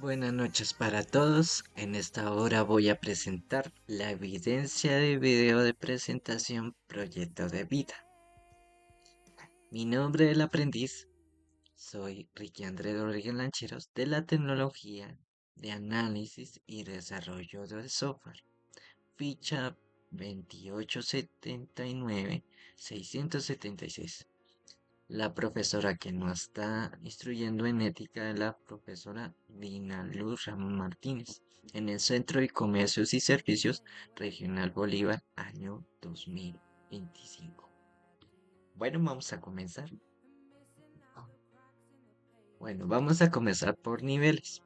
Buenas noches para todos. En esta hora voy a presentar la evidencia de video de presentación Proyecto de Vida. Mi nombre del aprendiz, soy Ricky Andrés Rodríguez Lancheros de la tecnología de análisis y desarrollo del software. Ficha 2879676. La profesora que nos está instruyendo en ética es la profesora Dina Luz Ramón Martínez, en el Centro de Comercios y Servicios Regional Bolívar, año 2025. Bueno, vamos a comenzar. Bueno, vamos a comenzar por niveles.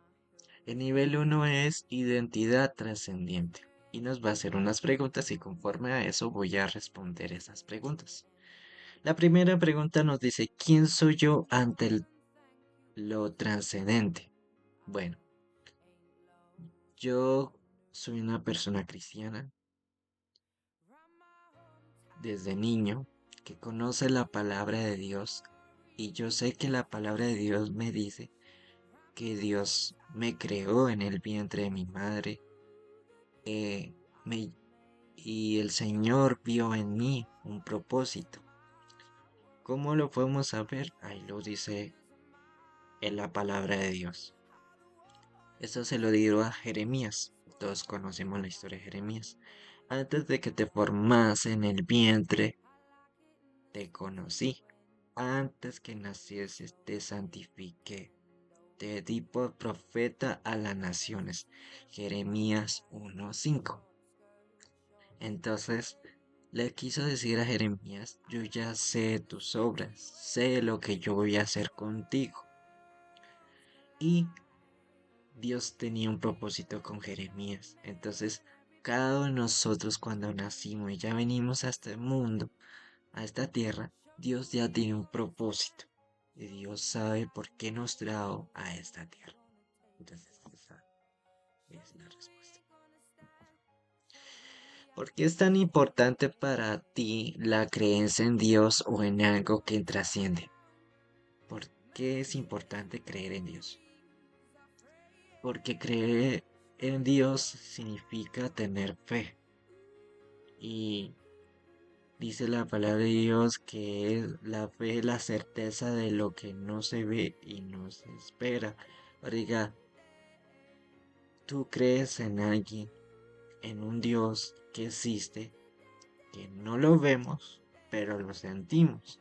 El nivel uno es identidad trascendiente y nos va a hacer unas preguntas y conforme a eso voy a responder esas preguntas. La primera pregunta nos dice, ¿quién soy yo ante lo trascendente? Bueno, yo soy una persona cristiana desde niño que conoce la palabra de Dios y yo sé que la palabra de Dios me dice que Dios me creó en el vientre de mi madre eh, me- y el Señor vio en mí un propósito. ¿Cómo lo podemos saber? Ahí lo dice en la palabra de Dios. Eso se lo digo a Jeremías. Todos conocemos la historia de Jeremías. Antes de que te formas en el vientre, te conocí. Antes que nacieses, te santifiqué. Te di por profeta a las naciones. Jeremías 1:5. Entonces, le quiso decir a Jeremías, yo ya sé tus obras, sé lo que yo voy a hacer contigo. Y Dios tenía un propósito con Jeremías. Entonces, cada uno de nosotros cuando nacimos y ya venimos a este mundo, a esta tierra, Dios ya tiene un propósito. Y Dios sabe por qué nos trajo a esta tierra. Entonces, esa es la respuesta. ¿Por qué es tan importante para ti la creencia en Dios o en algo que trasciende? ¿Por qué es importante creer en Dios? Porque creer en Dios significa tener fe. Y dice la palabra de Dios que es la fe, la certeza de lo que no se ve y no se espera. Oiga, tú crees en alguien, en un Dios que existe, que no lo vemos, pero lo sentimos.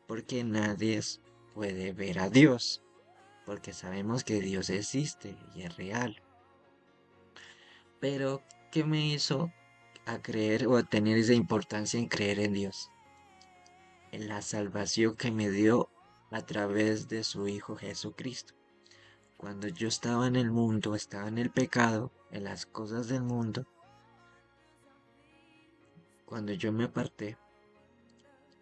Porque nadie puede ver a Dios, porque sabemos que Dios existe y es real. Pero, ¿qué me hizo a creer o a tener esa importancia en creer en Dios? En la salvación que me dio a través de su Hijo Jesucristo. Cuando yo estaba en el mundo, estaba en el pecado, en las cosas del mundo, cuando yo me aparté,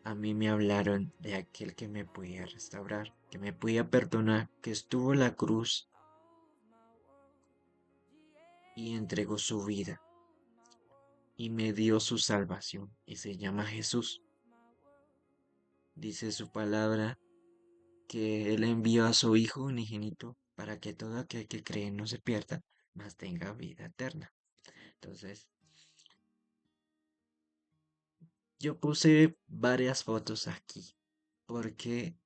a mí me hablaron de aquel que me podía restaurar, que me podía perdonar, que estuvo en la cruz y entregó su vida y me dio su salvación y se llama Jesús. Dice su palabra que Él envió a su Hijo unigénito para que todo aquel que cree no se pierda, mas tenga vida eterna. Entonces, yo puse varias fotos aquí, porque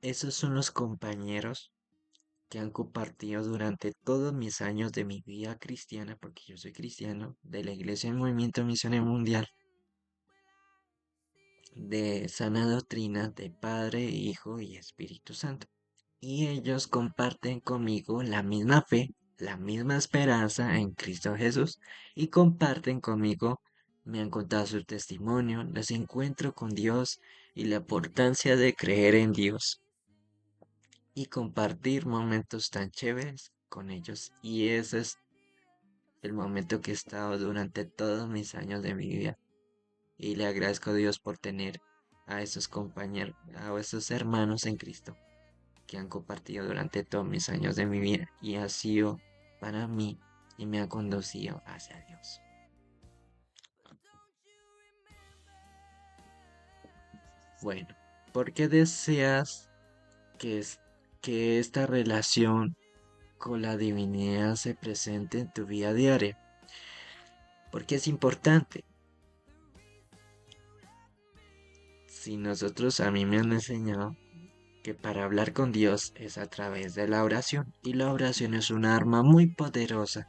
esos son los compañeros que han compartido durante todos mis años de mi vida cristiana, porque yo soy cristiano, de la Iglesia del Movimiento Misionero Mundial, de sana doctrina de Padre, Hijo y Espíritu Santo. Y ellos comparten conmigo la misma fe, la misma esperanza en Cristo Jesús y comparten conmigo, me han contado su testimonio, les encuentro con Dios y la importancia de creer en Dios y compartir momentos tan chéveres con ellos. Y ese es el momento que he estado durante todos mis años de mi vida. Y le agradezco a Dios por tener a esos compañeros, a esos hermanos en Cristo que han compartido durante todos mis años de mi vida y ha sido para mí y me ha conducido hacia Dios. Bueno, ¿por qué deseas que, que esta relación con la divinidad se presente en tu vida diaria. Porque es importante. Si nosotros, a mí me han enseñado que para hablar con Dios es a través de la oración. Y la oración es un arma muy poderosa.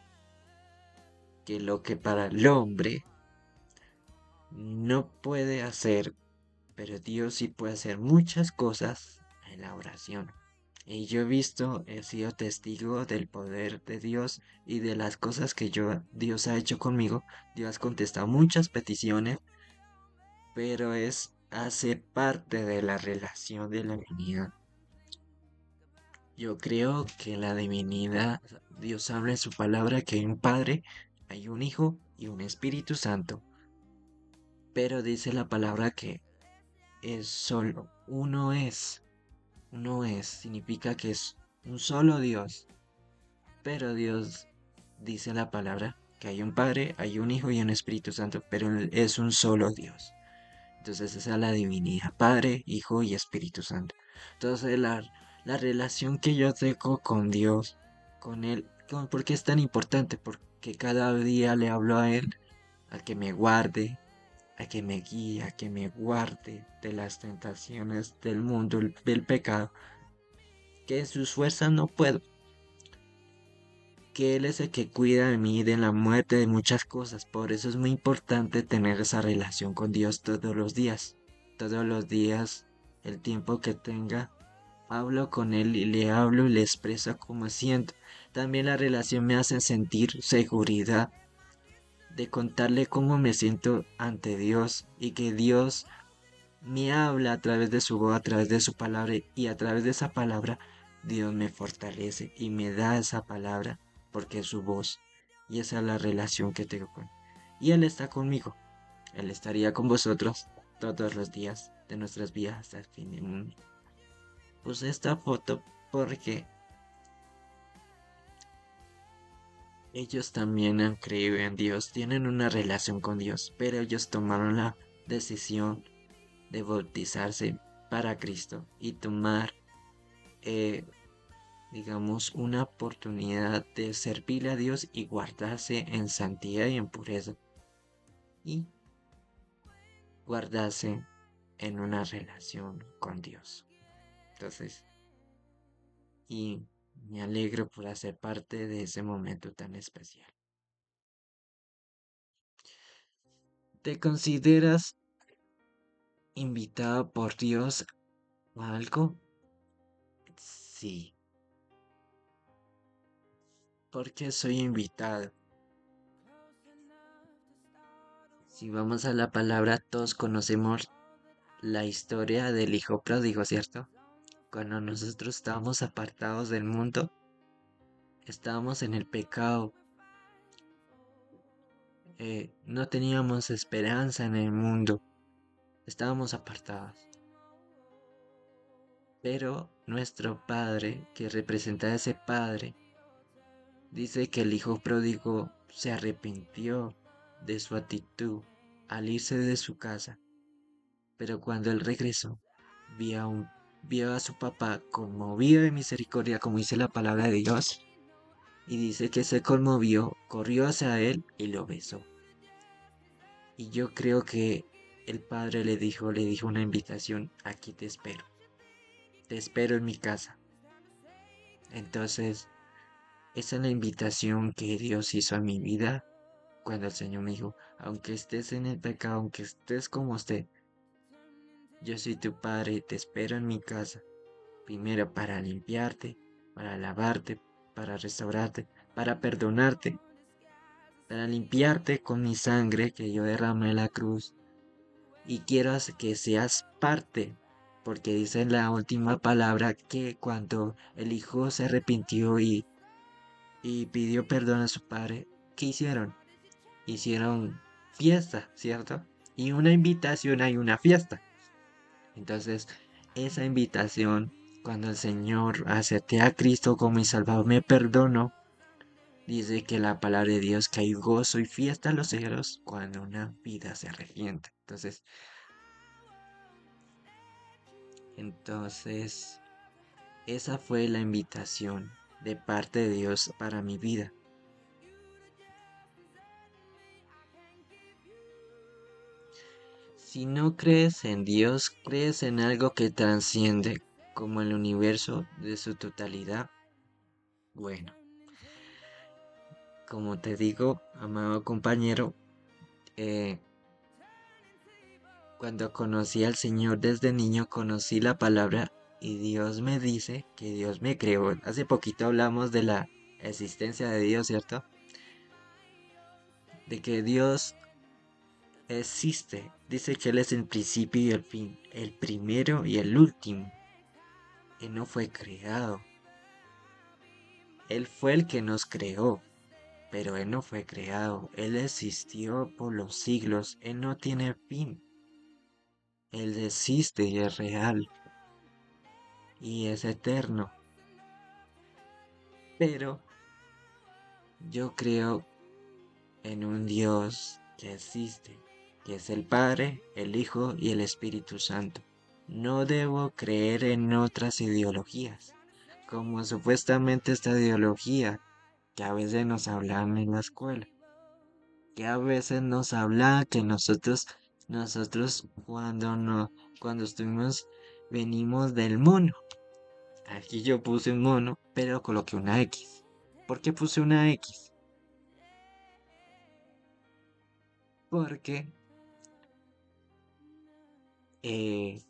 Que lo que para el hombre no puede hacer, pero Dios sí puede hacer muchas cosas en la oración. Y yo he visto, he sido testigo del poder de Dios y de las cosas que Dios ha hecho conmigo. Dios ha contestado muchas peticiones, pero hace parte de la relación de la divinidad. Yo creo que la divinidad, Dios habla en su palabra que hay un Padre, hay un Hijo y un Espíritu Santo. Pero dice la palabra que es solo, uno es, significa que es un solo Dios. Pero Dios dice la palabra que hay un Padre, hay un Hijo y un Espíritu Santo, pero es un solo Dios. Entonces esa es la divinidad, Padre, Hijo y Espíritu Santo. Entonces la relación que yo tengo con Dios, con Él, ¿por qué es tan importante? Porque cada día le hablo a Él, a que me guarde, a que me guíe, a que me guarde de las tentaciones del mundo, del pecado, que en sus fuerzas no puedo, que Él es el que cuida de mí, de la muerte, de muchas cosas. Por eso es muy importante tener esa relación con Dios todos los días. Todos los días, el tiempo que tenga, hablo con Él y le hablo y le expreso cómo siento. También la relación me hace sentir seguridad de contarle cómo me siento ante Dios y que Dios me habla a través de su voz, a través de su palabra y a través de esa palabra Dios me fortalece y me da esa palabra porque es su voz y esa es la relación que tengo con él. Y Él está conmigo, Él estaría con vosotros todos los días de nuestras vidas hasta el fin del mundo. Puse esta foto porque ellos también han creído en Dios, tienen una relación con Dios, pero ellos tomaron la decisión de bautizarse para Cristo y tomar eh, digamos, una oportunidad de servirle a Dios y guardarse en santidad y en pureza. Y guardarse en una relación con Dios. Entonces, y me alegro por hacer parte de ese momento tan especial. ¿Te consideras invitado por Dios a algo? Sí. Porque soy invitado. Si vamos a la palabra, todos conocemos la historia del hijo pródigo, ¿cierto? Cuando nosotros estábamos apartados del mundo, estábamos en el pecado, no teníamos esperanza en el mundo, estábamos apartados. Pero nuestro Padre, que representa a ese Padre, dice que el hijo pródigo se arrepintió de su actitud al irse de su casa. Pero cuando él regresó, vio vio a su papá conmovido de misericordia, como dice la palabra de Dios, y dice que se conmovió, corrió hacia él y lo besó. Y yo creo que el padre le dijo una invitación, aquí te espero en mi casa. Entonces, esa es la invitación que Dios hizo a mi vida cuando el Señor me dijo, aunque estés en el pecado, aunque estés como esté, yo soy tu padre y te espero en mi casa, primero para limpiarte, para lavarte, para restaurarte, para perdonarte, para limpiarte con mi sangre que yo derramé en la cruz. Y quiero que seas parte, porque dice en la última palabra que cuando el hijo se arrepintió y pidió perdón a su padre, ¿qué hicieron? Hicieron fiesta, ¿cierto? Y una invitación hay una fiesta. Entonces, esa invitación, cuando el Señor acepté a Cristo como mi Salvador, me perdonó. Dice que la palabra de Dios que hay gozo y fiesta a los cielos cuando una vida se arrepiente. Entonces, esa fue la invitación. de parte de Dios para mi vida. Si no crees en Dios, crees en algo que trasciende, como el universo de su totalidad. Bueno, como te digo, amado compañero, eh, cuando conocí al Señor desde niño, conocí la palabra y Dios me dice que Dios me creó. Hace poquito hablamos de la existencia de Dios, ¿cierto? De que Dios existe. Dice que Él es el principio y el fin, el primero y el último. Él no fue creado. Él fue el que nos creó, pero Él no fue creado. Él existió por los siglos. Él no tiene fin. Él existe y es real y es eterno. Pero yo creo en un Dios que existe, que es el Padre, el Hijo y el Espíritu Santo. No debo creer en otras ideologías, como supuestamente esta ideología que a veces nos hablan en la escuela, que a veces nos habla que nosotros cuando estuvimos, venimos del mono. Aquí yo puse un mono, pero coloqué una X. ¿Por qué puse una X? Porque eh,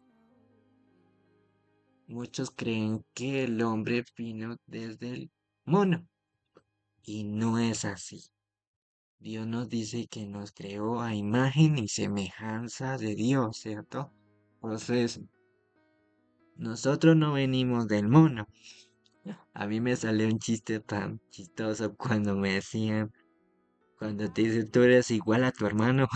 muchos creen que el hombre vino desde el mono y no es así. Dios nos dice que nos creó a imagen y semejanza de Dios, ¿cierto? Entonces, nosotros no venimos del mono. A mí me salió un chiste tan chistoso cuando me decían, cuando te dicen tú eres igual a tu hermano.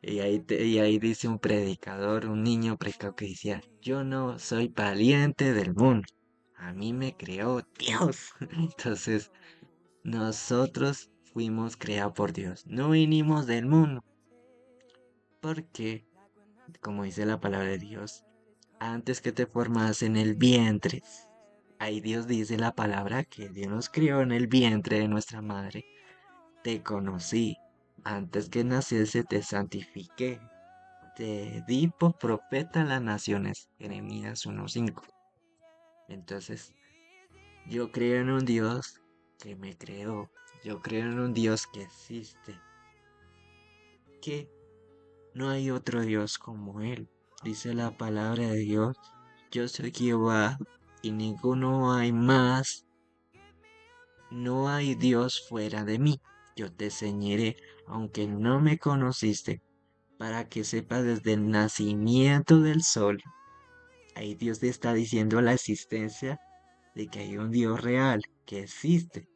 Y ahí dice un predicador, un niño predicador que decía, yo no soy pariente del mono. A mí me creó Dios. Entonces, nosotros fuimos creados por Dios. No vinimos del mundo. Porque, como dice la palabra de Dios, antes que te formas en el vientre, ahí Dios dice la palabra que Dios nos crió en el vientre de nuestra madre. Te conocí. Antes que naciese te santifiqué. Te di por profeta a las naciones. Jeremías 1:5. Entonces, yo creo en un Dios que me creó. Yo creo en un Dios que existe. Que no hay otro Dios como Él. Dice la palabra de Dios. Yo soy Jehová y ninguno hay más. No hay Dios fuera de mí. Yo te enseñaré, aunque no me conociste, para que sepas desde el nacimiento del sol. Ahí Dios te está diciendo la existencia de que hay un Dios real, que existe,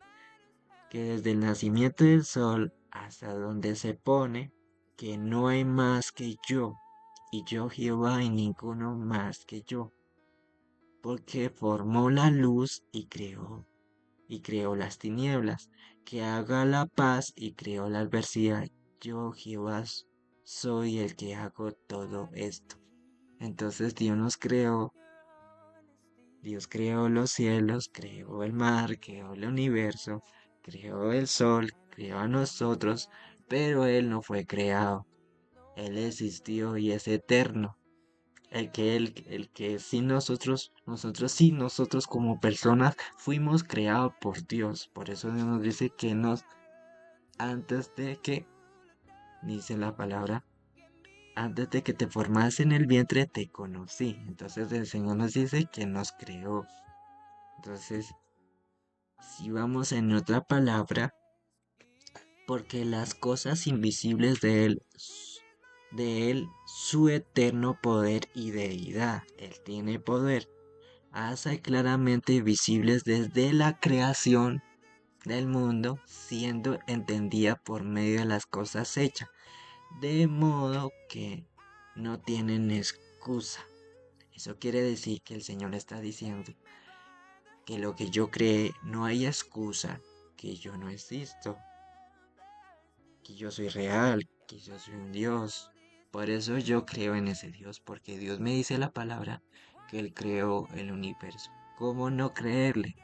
que desde el nacimiento del sol hasta donde se pone, que no hay más que yo, y yo Jehová y ninguno más que yo, porque formó la luz y creó las tinieblas, que haga la paz y creó la adversidad. Yo Jehová soy el que hago todo esto. Entonces Dios creó los cielos, creó el mar, creó el universo, creó el sol, creó a nosotros, pero Él no fue creado. Él existió y es eterno. El que sí nosotros como personas fuimos creados por Dios. Por eso Dios nos dice que antes de que, dice la palabra, antes de que te formas en el vientre te conocí. Entonces el Señor nos dice que nos creó. Entonces, si vamos en otra palabra, porque las cosas invisibles de él, su eterno poder y deidad, Él tiene poder, hace claramente visibles desde la creación del mundo, siendo entendida por medio de las cosas hechas, de modo que no tienen excusa. Eso quiere decir que el Señor está diciendo que lo que yo creé no hay excusa, que yo no existo, que yo soy real, que yo soy un Dios. Por eso yo creo en ese Dios, porque Dios me dice la palabra que Él creó el universo. ¿Cómo no creerle?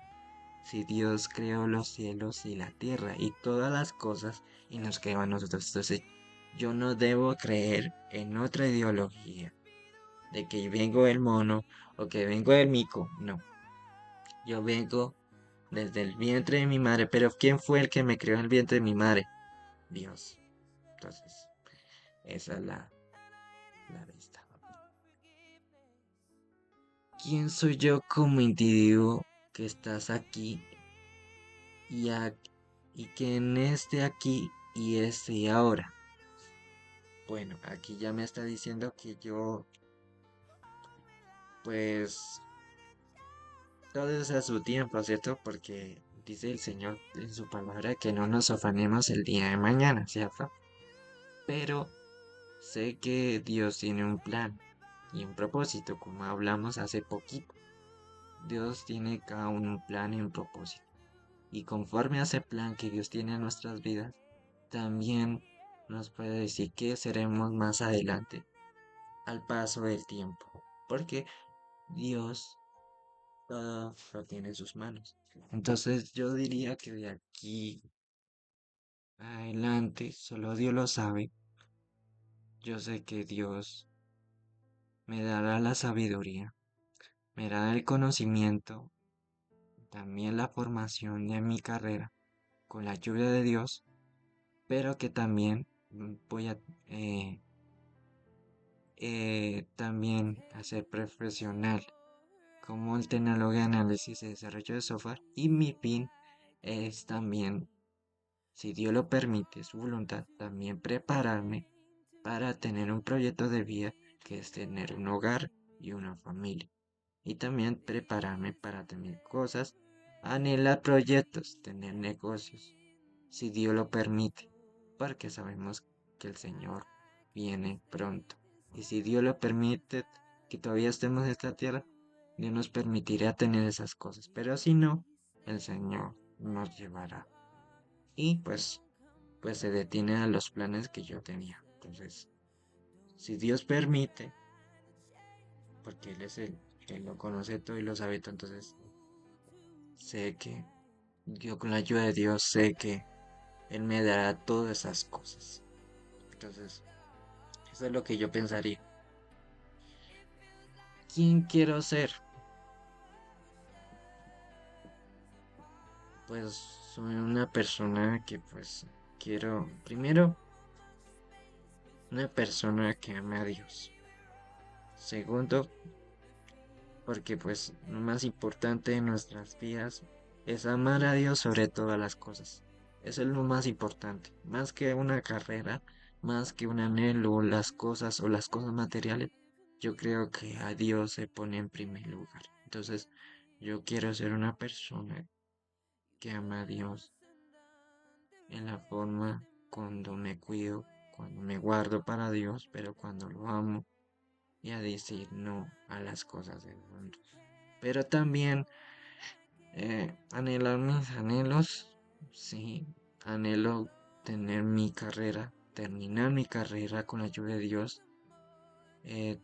si Dios creó los cielos y la tierra y todas las cosas y nos creó a nosotros. Entonces, yo no debo creer en otra ideología de que vengo del mono o que vengo del mico. No, yo vengo desde el vientre de mi madre. Pero ¿quién fue el que me creó en el vientre de mi madre? Dios. Entonces, esa es la de esta. ¿Quién soy yo como individuo que estás aquí y, y quién esté aquí y esté ahora? Bueno, aquí ya me está diciendo que yo, pues, todo es a su tiempo, ¿cierto? Porque dice el Señor en su palabra que no nos afanemos el día de mañana, ¿cierto? Pero sé que Dios tiene un plan y un propósito, como hablamos hace poquito. Dios tiene cada uno un plan y un propósito. Y conforme a ese plan que Dios tiene en nuestras vidas, también nos puede decir que seremos más adelante al paso del tiempo. Porque Dios todo lo tiene en sus manos. Entonces yo diría que de aquí adelante, solo Dios lo sabe. Yo sé que Dios me dará la sabiduría, me dará el conocimiento, también la formación de mi carrera con la ayuda de Dios, pero que también voy a también hacer profesional como el tecnólogo de análisis y desarrollo de software y mi fin es también, si Dios lo permite, su voluntad, también prepararme para tener un proyecto de vida que es tener un hogar y una familia. Y también prepararme para tener cosas, anhelar proyectos, tener negocios, si Dios lo permite, porque sabemos que el Señor viene pronto. Y si Dios lo permite, que todavía estemos en esta tierra, Dios nos permitirá tener esas cosas. Pero si no, el Señor nos llevará. Y pues se detiene a los planes que yo tenía. Entonces, si Dios permite, porque Él es el que lo conoce todo y lo sabe todo, entonces sé que yo con la ayuda de Dios sé que Él me dará todas esas cosas. Entonces, eso es lo que yo pensaría. ¿Quién quiero ser? Pues soy una persona que pues quiero, primero, una persona que ame a Dios. Segundo, porque pues lo más importante en nuestras vidas es amar a Dios sobre todas las cosas. Eso es lo más importante, más que una carrera, más que un anhelo, las cosas o las cosas materiales. Yo creo que a Dios se pone en primer lugar. Entonces, yo quiero ser una persona que ama a Dios en la forma cuando me cuido, cuando me guardo para Dios, pero cuando lo amo y a decir no a las cosas del mundo. Pero también anhelar mis anhelos, sí, anhelo tener mi carrera, terminar mi carrera con la ayuda de Dios,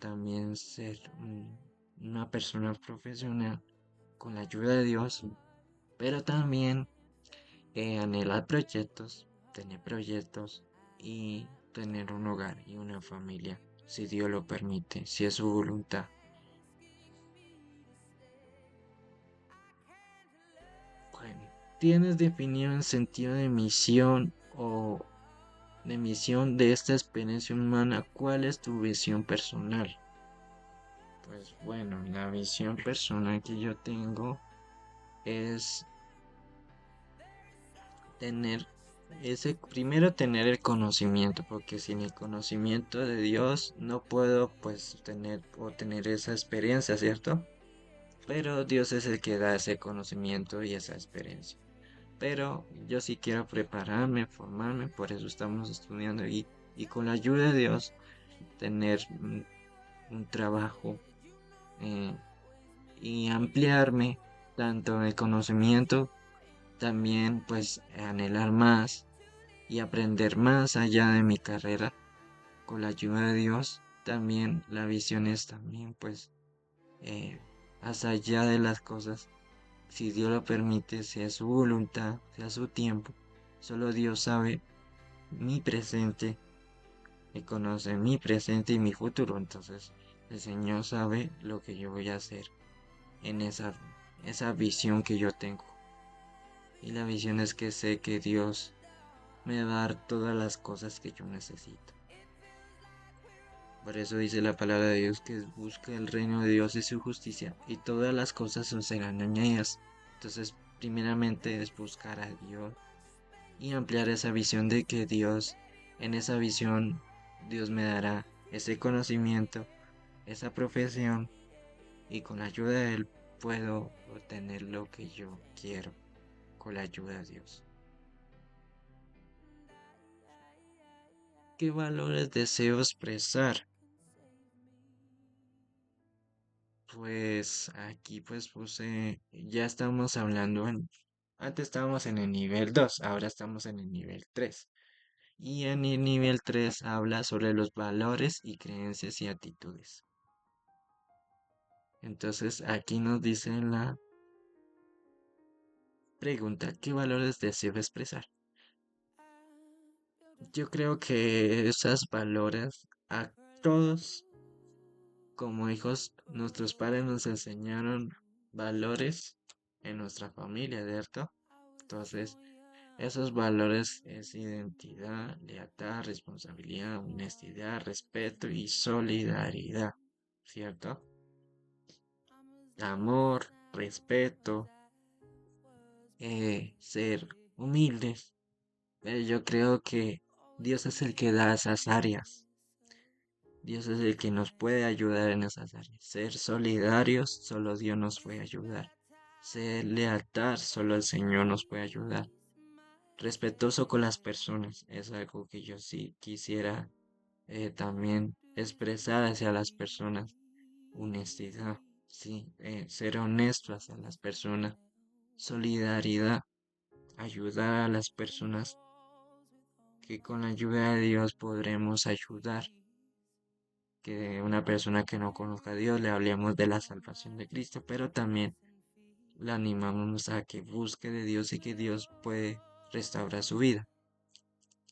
también ser una persona profesional con la ayuda de Dios, pero también anhelar proyectos, tener proyectos y tener un hogar y una familia, si Dios lo permite, si es su voluntad. Bueno, ¿tienes definido el sentido de misión o de misión de esta experiencia humana? ¿Cuál es tu visión personal? Pues bueno, la visión personal que yo tengo es tener primero tener el conocimiento, porque sin el conocimiento de Dios no puedo pues tener esa experiencia, ¿cierto? Pero Dios es el que da ese conocimiento y esa experiencia. Pero yo sí quiero prepararme, formarme, por eso estamos estudiando y con la ayuda de Dios tener un trabajo eh, y ampliarme tanto en el conocimiento, también pues anhelar más y aprender más allá de mi carrera con la ayuda de Dios. También la visión es también pues más allá de las cosas Si Dios lo permite, sea su voluntad, sea su tiempo. Solo Dios sabe mi presente y conoce mi presente y mi futuro. Entonces, el Señor sabe lo que yo voy a hacer en esa visión que yo tengo. Y la visión es que sé que Dios me va a dar todas las cosas que yo necesito. Por eso dice la palabra de Dios que busca el reino de Dios y su justicia y todas las cosas os serán añadidas. Entonces, primeramente es buscar a Dios y ampliar esa visión de que Dios, en esa visión, Dios me dará ese conocimiento, esa profesión y con la ayuda de Él puedo obtener lo que yo quiero con la ayuda de Dios. ¿Qué valores deseo expresar? Pues aquí pues puse, ya estamos hablando antes estábamos en el nivel 2, ahora estamos en el nivel 3. Y en el nivel 3 habla sobre los valores y creencias y actitudes. Entonces aquí nos dice la pregunta, ¿qué valores deseo expresar? Yo creo que esos valores a todos como hijos, nuestros padres nos enseñaron valores en nuestra familia, ¿cierto? Entonces, esos valores es identidad, lealtad, responsabilidad, honestidad, respeto y solidaridad, ¿cierto? Amor, respeto, ser humildes. Yo creo que Dios es el que da esas áreas. Dios es el que nos puede ayudar en esas áreas. Ser solidarios, solo Dios nos puede ayudar. Ser lealtad, solo el Señor nos puede ayudar. Respetuoso con las personas, es algo que yo sí quisiera también expresar hacia las personas. Honestidad, sí, ser honesto hacia las personas. Solidaridad, ayudar a las personas que con la ayuda de Dios podremos ayudar. Que una persona que no conozca a Dios le hablemos de la salvación de Cristo, pero también le animamos a que busque de Dios y que Dios puede restaurar su vida.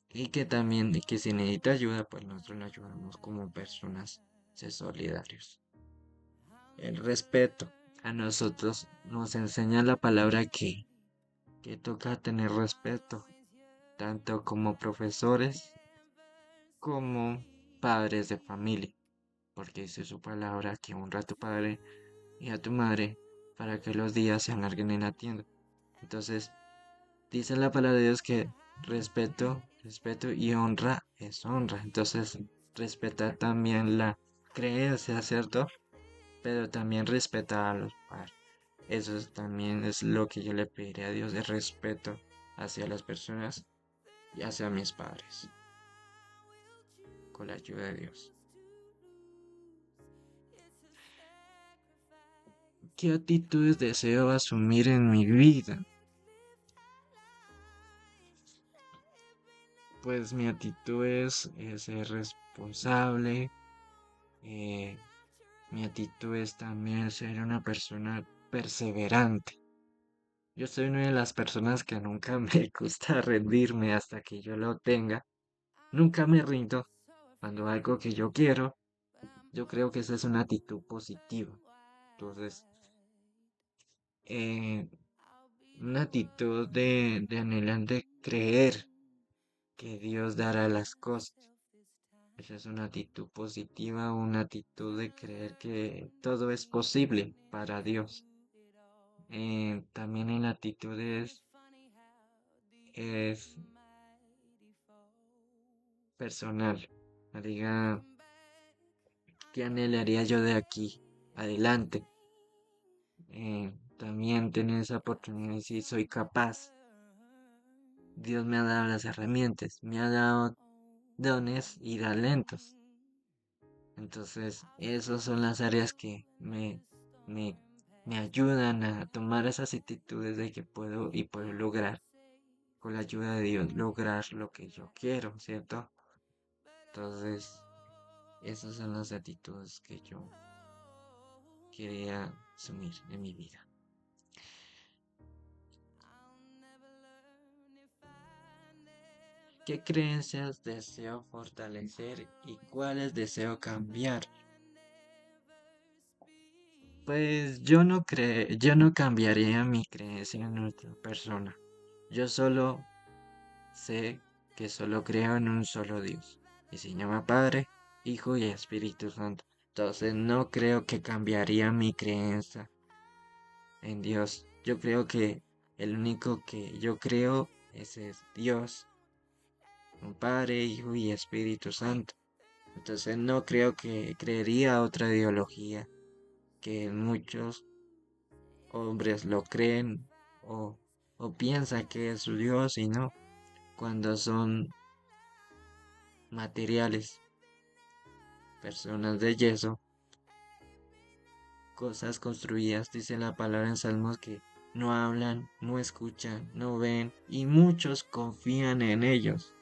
Y que también, que si necesita ayuda, pues nosotros le ayudamos como personas, ser solidarios. El respeto. A nosotros nos enseña la palabra que toca tener respeto, tanto como profesores como padres de familia, porque dice su palabra que honra a tu padre y a tu madre para que los días se alarguen en la tienda. Entonces, dice la palabra de Dios que respeto y honra es honra. Entonces, respetar también la creencia, ¿cierto? Pero también respetar a los padres. También es lo que yo le pediré a Dios, de respeto hacia las personas y hacia mis padres, con la ayuda de Dios. ¿Qué actitudes deseo asumir en mi vida? Pues mi actitud es ser responsable. eh, Mi actitud es también ser una persona perseverante. Yo soy una de las personas que nunca me gusta rendirme hasta que yo lo tenga. Nunca me rindo cuando algo que yo quiero. Yo creo que esa es una actitud positiva. Entonces, eh, una actitud de anhelar de creer que Dios dará las cosas. Esa es una actitud positiva, una actitud de creer que todo es posible para Dios. También en la actitud es personal. Diga, ¿qué anhelaría yo de aquí adelante? También tener esa oportunidad de decir, soy capaz. Dios me ha dado las herramientas, me ha dado dones y talentos. Entonces, esas son las áreas que me, me ayudan a tomar esas actitudes de que puedo y puedo lograr, con la ayuda de Dios, lograr lo que yo quiero, ¿cierto? Entonces, esas son las actitudes que yo quería asumir en mi vida. ¿Qué creencias deseo fortalecer y cuáles deseo cambiar? Pues yo no cambiaría mi creencia en otra persona. Yo solo sé que solo creo en un solo Dios. Y se llama Padre, Hijo y Espíritu Santo. Entonces no creo que cambiaría mi creencia en Dios. Yo creo que el único que yo creo es Dios, un Padre, Hijo y Espíritu Santo. Entonces no creo que creería otra ideología que muchos hombres lo creen o, o piensan que es su Dios y no, cuando son materiales, personas de yeso, cosas construidas, dice la palabra en Salmos que no hablan, no escuchan, no ven y muchos confían en ellos.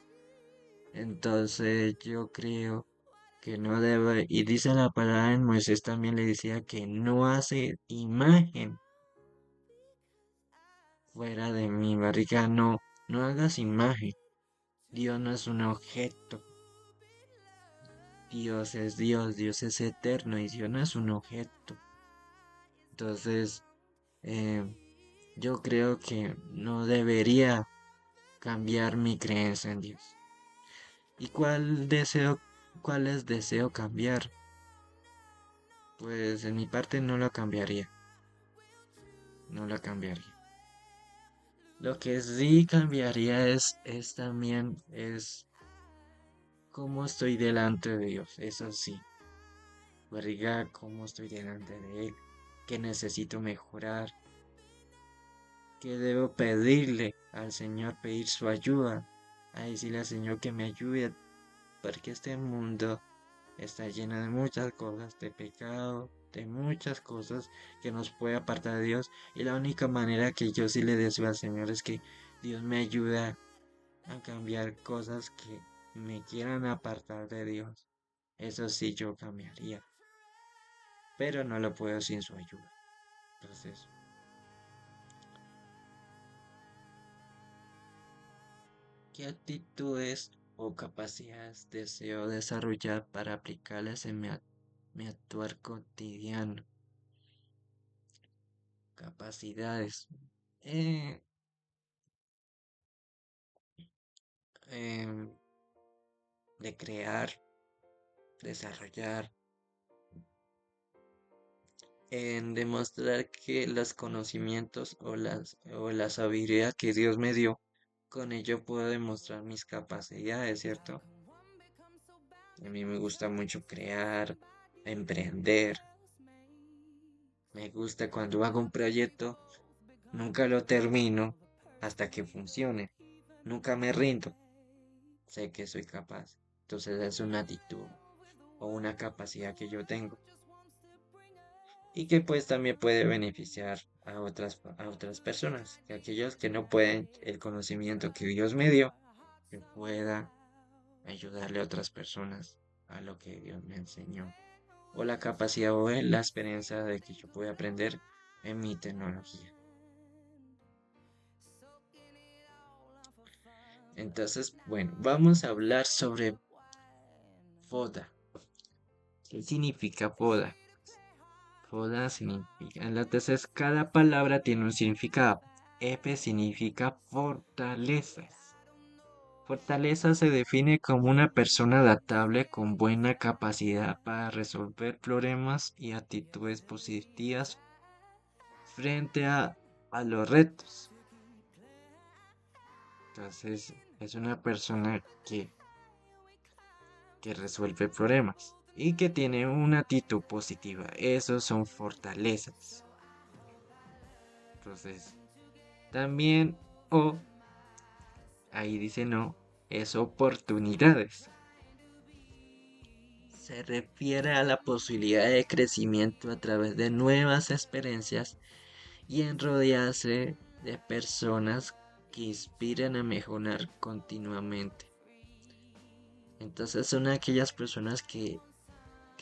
Entonces yo creo que no debe, y dice la palabra en Moisés también le decía que no hace imagen fuera de mi barriga, no, no hagas imagen. Dios no es un objeto. Dios es eterno y Dios no es un objeto. Entonces, eh, yo creo que no debería cambiar mi creencia en Dios. ¿Y cuáles deseo cambiar? Pues en mi parte no lo cambiaría. No lo cambiaría. Lo que sí cambiaría es también es cómo estoy delante de Dios. Eso sí. Barriga, cómo estoy delante de Él. ¿Qué necesito mejorar? ¿Qué debo pedirle al Señor? Pedir su ayuda. A decirle al Señor que me ayude, porque este mundo está lleno de muchas cosas, de pecado, de muchas cosas que nos puede apartar de Dios. Y la única manera que yo sí le deseo al Señor es que Dios me ayude a cambiar cosas que me quieran apartar de Dios. Eso sí yo cambiaría, pero no lo puedo sin su ayuda. Entonces, ¿qué actitudes o capacidades deseo desarrollar para aplicarlas en mi actuar cotidiano? Capacidades. Eh, em, de crear, desarrollar, en demostrar que los conocimientos o las habilidades que Dios me dio, con ello puedo demostrar mis capacidades, ¿cierto? A mí me gusta mucho crear, emprender. Me gusta cuando hago un proyecto, nunca lo termino hasta que funcione. Nunca me rindo. Sé que soy capaz. Entonces es una actitud o una capacidad que yo tengo y que pues también puede beneficiar a otras personas, que aquellos que no pueden el conocimiento que Dios me dio, que pueda ayudarle a otras personas a lo que Dios me enseñó, o la capacidad o la experiencia de que yo pueda aprender en mi tecnología. Entonces, bueno, vamos a hablar sobre foda. ¿Qué significa foda? Foda significa, entonces cada palabra tiene un significado. F significa fortalezas. Fortaleza se define como una persona adaptable con buena capacidad para resolver problemas y actitudes positivas frente a los retos. Entonces es una persona que resuelve problemas y que tiene una actitud positiva. Esos son fortalezas. Entonces también o, ahí dice no, es oportunidades. Se refiere a la posibilidad de crecimiento a través de nuevas experiencias y en rodearse de personas que inspiran a mejorar continuamente. Entonces son aquellas personas que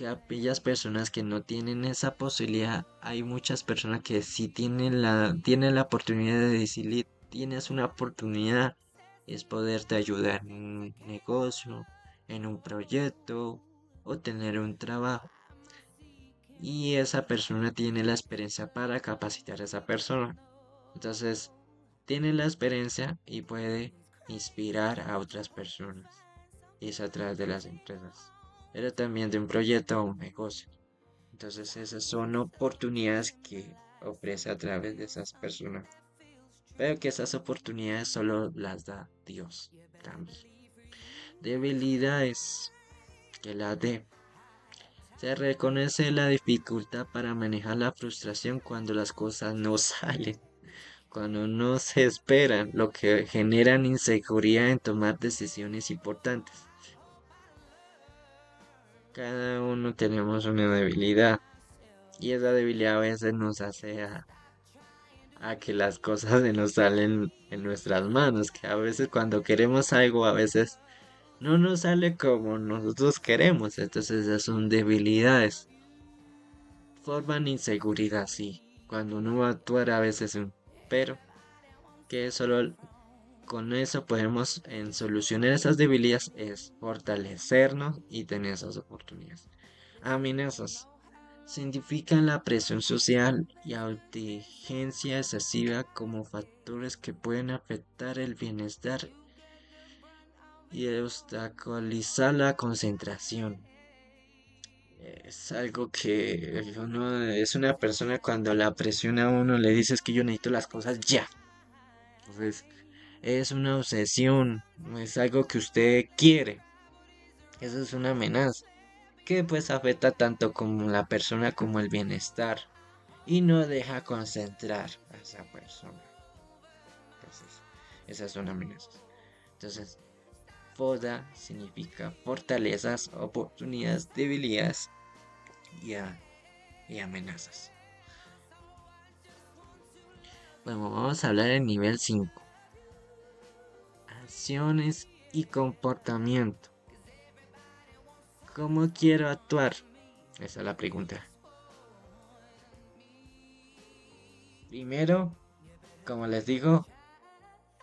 aquellas personas que no tienen esa posibilidad, hay muchas personas que sí tienen la oportunidad de decirle, tienes una oportunidad, es poderte ayudar en un negocio, en un proyecto o tener un trabajo. Y esa persona tiene la experiencia para capacitar a esa persona. Entonces, tiene la experiencia y puede inspirar a otras personas. Y es a través de las empresas, pero también de un proyecto o un negocio. Entonces, esas son oportunidades que ofrece a través de esas personas. Pero que esas oportunidades solo las da Dios también. Debilidades que la de. Se reconoce la dificultad para manejar la frustración cuando las cosas no salen, cuando no se esperan, lo que generan inseguridad en tomar decisiones importantes. Cada uno tenemos una debilidad y esa debilidad a veces nos hace a que las cosas se nos salen en nuestras manos, que a veces cuando queremos algo, a veces no nos sale como nosotros queremos, entonces esas son debilidades. Forman inseguridad, sí, cuando uno va a actuar a veces, pero que solo con eso podemos en solucionar esas debilidades es fortalecernos y tener esas oportunidades. Amenazas significan la presión social y exigencia excesiva como factores que pueden afectar el bienestar y obstaculizar la concentración. Es algo que uno es una persona cuando la presiona a uno le dices que yo necesito las cosas ya. Entonces, es una obsesión, no es algo que usted quiere. Eso es una amenaza que pues afecta tanto como la persona como el bienestar y no deja concentrar a esa persona. Entonces, esas son amenazas. Entonces, FODA significa fortalezas, oportunidades, debilidades y, y amenazas. Bueno, vamos a hablar del nivel 5. Acciones y comportamiento. ¿Cómo quiero actuar? Esa es la pregunta. Primero, como les digo,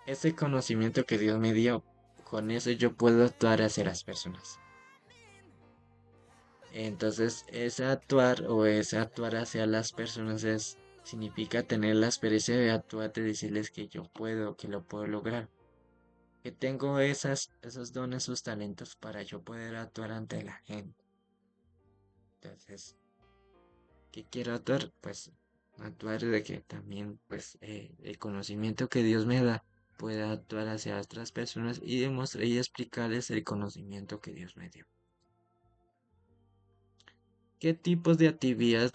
ese conocimiento que Dios me dio, con eso yo puedo actuar hacia las personas. Entonces, ese actuar o ese actuar hacia las personas significa tener la experiencia de actuar, de decirles que yo puedo, que lo puedo lograr, que tengo esos dones, esos talentos para yo poder actuar ante la gente. Entonces, ¿qué quiero actuar? Pues actuar de que también, pues, el conocimiento que Dios me da pueda actuar hacia otras personas y demostrar y explicarles el conocimiento que Dios me dio. ¿Qué tipos de actividades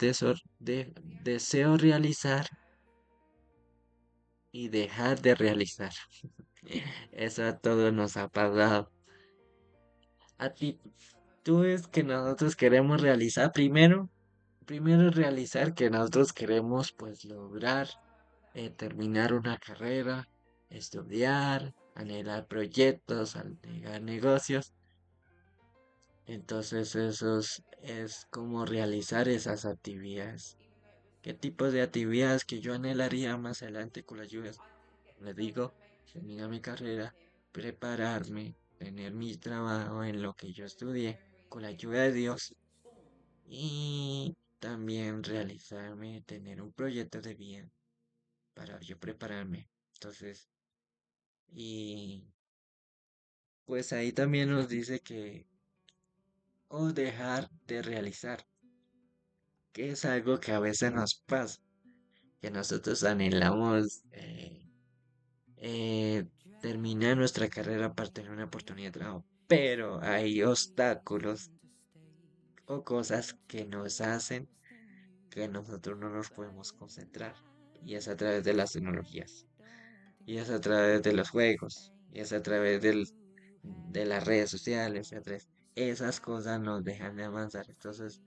deseo realizar y dejar de realizar? Eso a todos nos ha pasado. A ti, tú es que nosotros queremos realizar primero realizar que nosotros queremos pues lograr terminar una carrera, estudiar, anhelar proyectos, anhelar negocios. Entonces eso es como realizar esas actividades. ¿Qué tipos de actividades que yo anhelaría más adelante con la ayuda? Le digo, terminar mi carrera, prepararme, tener mi trabajo en lo que yo estudié con la ayuda de Dios y también realizarme, tener un proyecto de vida para yo prepararme. Entonces, y pues ahí también nos dice que o dejar de realizar, que es algo que a veces nos pasa, que nosotros anhelamos eh, terminar nuestra carrera para tener una oportunidad de trabajo, pero hay obstáculos o cosas que nos hacen que nosotros no nos podemos concentrar, y es a través de las tecnologías, y es a través de los juegos, y es a través de las redes sociales, esas cosas nos dejan de avanzar. Entonces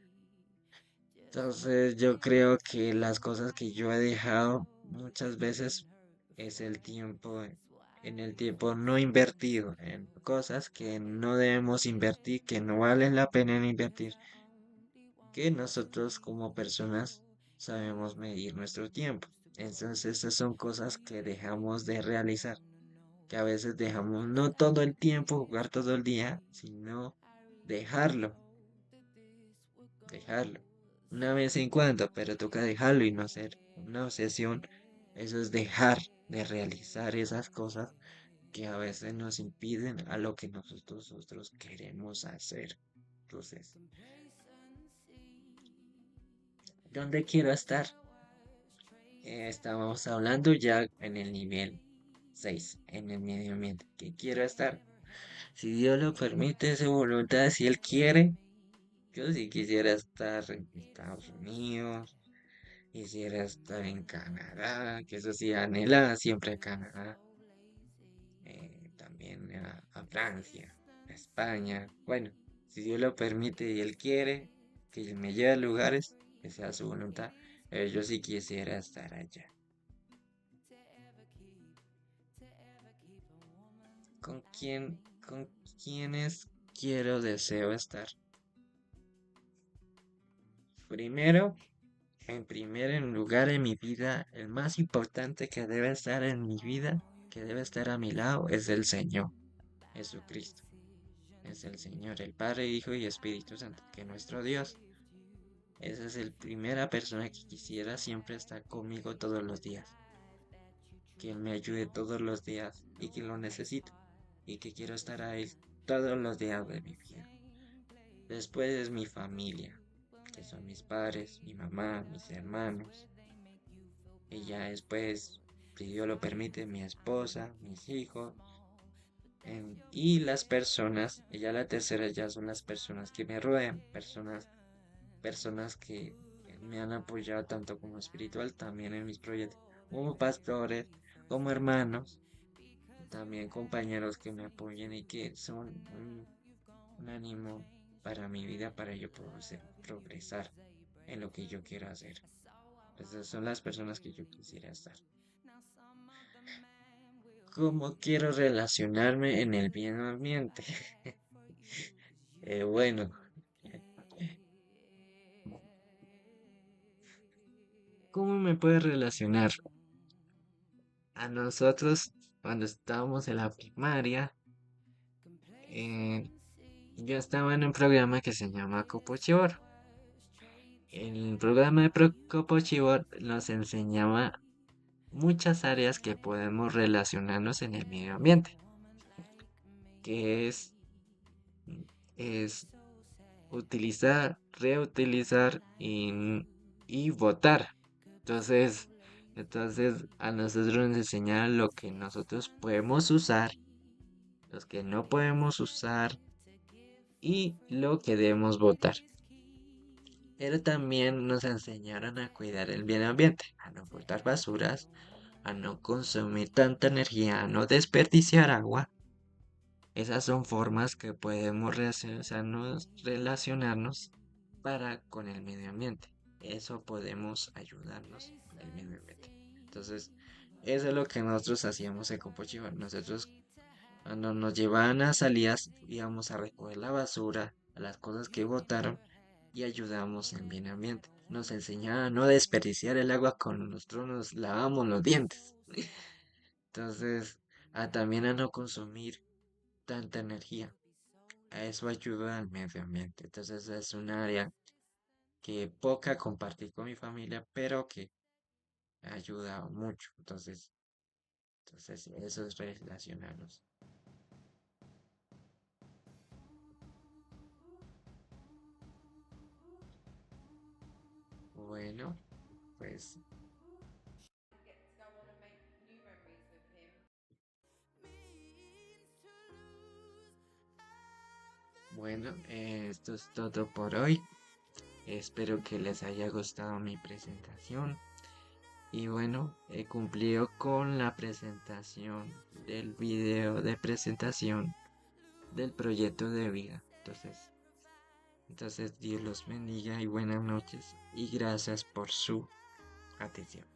yo creo que las cosas que yo he dejado muchas veces es el tiempo, en el tiempo no invertido, en cosas que no debemos invertir, que no valen la pena en invertir, que nosotros como personas sabemos medir nuestro tiempo. Entonces esas son cosas que dejamos de realizar, que a veces dejamos no todo el tiempo jugar todo el día, sino dejarlo, dejarlo. Una vez en cuando, pero toca dejarlo y no hacer una obsesión. Eso es dejar de realizar esas cosas que a veces nos impiden a lo que nosotros queremos hacer. Entonces, ¿dónde quiero estar? Estábamos hablando ya en el nivel 6 en el medio ambiente. ¿Qué quiero estar? Si Dios lo permite, su voluntad, si Él quiere, yo sí quisiera estar en Estados Unidos, quisiera estar en Canadá, que eso sí, anhela siempre a Canadá, también a Francia, a España. Bueno, si Dios lo permite y Él quiere que me lleve a lugares, que sea su voluntad, yo sí quisiera estar allá. ¿Con quiénes deseo estar? Primero, en lugar en mi vida, el más importante que debe estar en mi vida, que debe estar a mi lado, es el Señor, Jesucristo. Es el Señor, el Padre, Hijo y Espíritu Santo, que nuestro Dios. Esa es la primera persona que quisiera siempre estar conmigo todos los días. Que Él me ayude todos los días y que lo necesito. Y que quiero estar a Él todos los días de mi vida. Después es mi familia, que son mis padres, mi mamá, mis hermanos. Y ya después, si Dios lo permite, mi esposa, mis hijos. Y las personas, y ya la tercera ya son las personas que me rodean, personas que me han apoyado tanto como espiritual, también en mis proyectos, como pastores, como hermanos, también compañeros que me apoyen y que son un ánimo para mi vida, para yo poder progresar en lo que yo quiero hacer. Esas son las personas que yo quisiera estar. ¿Cómo quiero relacionarme en el bien ambiente? Bueno, ¿cómo me puedes relacionar? A nosotros, cuando estábamos en la primaria, eh, yo estaba en un programa que se llama Copo Chibor. El programa de Copo Chibor nos enseñaba muchas áreas que podemos relacionarnos en el medio ambiente, que es utilizar, reutilizar y votar. Entonces, entonces a nosotros nos enseñan lo que nosotros podemos usar, los que no podemos usar y lo que debemos votar. Pero también nos enseñaron a cuidar el medio ambiente, a no botar basuras, a no consumir tanta energía, a no desperdiciar agua. Esas son formas que podemos relacionarnos para con el medio ambiente. Eso podemos ayudarnos con el medio ambiente. Entonces, eso es lo que nosotros hacíamos en Compochiva. Nosotros cuando nos llevaban a salidas íbamos a recoger la basura, a las cosas que botaron y ayudamos en el medio ambiente. Nos enseñaba a no desperdiciar el agua cuando nosotros nos lavamos los dientes. Entonces, también a no consumir tanta energía. A eso ayuda al medio ambiente. Entonces es un área que poca compartí con mi familia, pero que ha ayudado mucho. Entonces eso es relacionarnos. Bueno, pues bueno, esto es todo por hoy. Espero que les haya gustado mi presentación. Y bueno, he cumplido con la presentación del video de presentación del proyecto de vida. Entonces Dios los bendiga y buenas noches y gracias por su atención.